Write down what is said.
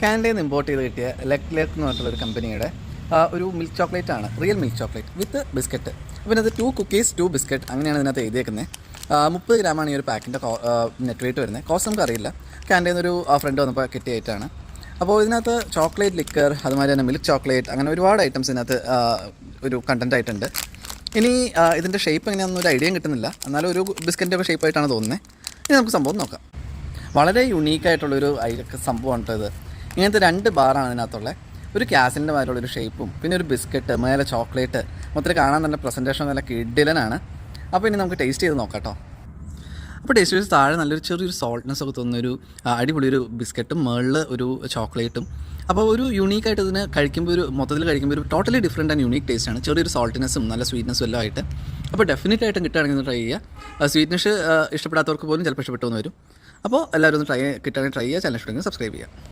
കാനഡയിൽ നിന്ന് ഇമ്പോർട്ട് ചെയ്ത് കിട്ടിയ ലെക്ക് എന്ന് പറഞ്ഞിട്ടുള്ളൊരു കമ്പനിയുടെ ഒരു മിൽക്ക് ചോക്ലേറ്റ് ആണ്, റിയൽ മിൽക്ക് ചോക്ലേറ്റ് വിത്ത് ബിസ്ക്കറ്റ്. അപ്പോൾ ഇതിനകത്ത് 2 കുക്കീസ് 2 ബിസ്ക്കറ്റ് അങ്ങനെയാണ് ഇതിനകത്ത് എഴുതിയേക്കുന്നത്. 30 ഗ്രാമാണ് ഈ ഒരു പാക്കിൻ്റെ നെറ്റ് വെയിറ്റ് വരുന്നത്. കോസ്റ്റ് നമുക്കറിയില്ല, കാനഡയിൽ നിന്നൊരു ഫ്രണ്ട് വന്നപ്പോൾ കിട്ടിയായിട്ടാണ്. അപ്പോൾ ഇതിനകത്ത് ചോക്ലേറ്റ് ലിക്കർ, അതുമാതിരി തന്നെ മിൽക്ക് ചോക്ലേറ്റ്, അങ്ങനെ ഒരുപാട് ഐറ്റംസ് ഇതിനകത്ത് ഒരു കണ്ടൻറ്റ് ആയിട്ടുണ്ട്. ഇനി ഇതിൻ്റെ ഷേപ്പ് എങ്ങനെയാണെന്നൊരു ഐഡിയയും കിട്ടുന്നില്ല, എന്നാലും ഒരു ബിസ്ക്കറ്റിൻ്റെ ഒക്കെ ഷേപ്പായിട്ടാണ് തോന്നുന്നത്. ഇനി നമുക്ക് സംഭവം നോക്കാം. വളരെ യുണീക്കായിട്ടുള്ളൊരു സംഭവമാണ് കേട്ടോ ഇത്. ഇങ്ങനത്തെ 2 ബാറാണ് ഇതിനകത്തുള്ളത്. ഒരു ക്യാസിൻ്റെ മാതിരിയുള്ളൊരു ഷേപ്പും പിന്നെ ഒരു ബിസ്ക്കറ്റ്, മേലെ ചോക്ലേറ്റ്, മൊത്തത്തിൽ കാണാൻ തന്നെ പ്രസൻറ്റേഷൻ നല്ല കിഡിലനാണ്. അപ്പോൾ ഇനി നമുക്ക് ടേസ്റ്റ് ചെയ്ത് നോക്കാം കേട്ടോ. അപ്പോൾ ടേസ്റ്റ് ചെയ്ത് താഴെ നല്ലൊരു ചെറിയൊരു സോൾട്ട്നെസ് ഒക്കെ തോന്നുന്നൊരു അടിപൊളി ഒരു ബിസ്ക്കറ്റും മുകളിൽ ഒരു ചോക്ലേറ്റും. അപ്പോൾ ഒരു യുണീക്കായിട്ട് ഇതിന് കഴിക്കുമ്പോൾ മൊത്തത്തിൽ കഴിക്കുമ്പോൾ ഒരു ടോട്ടലി ഡിഫറെൻറ്റ് ആൻഡ് യുണീക്ക് ടേസ്റ്റാണ്. ചെറിയൊരു സോൾട്ടിനെസ്സും നല്ല സ്വീറ്റ്നെസ്സും എല്ലാം ആയിട്ട്. അപ്പോൾ ഡെഫിനറ്റ് ആയിട്ടും കിട്ടുകയാണെങ്കിൽ ട്രൈ ചെയ്യുക. സ്വീറ്റ്നെസ് ഇഷ്ടപ്പെടാത്തവർക്ക് പോലും ചിലപ്പോൾ ഇഷ്ടപ്പെട്ടു എന്ന് വരും. അപ്പോൾ എല്ലാവരും ഒന്ന് കിട്ടുകയാണെങ്കിൽ ട്രൈ ചെയ്യുക. ചാനൽ ഇഷ്ടമെങ്കിൽ സബ്സ്ക്രൈബ് ചെയ്യുക.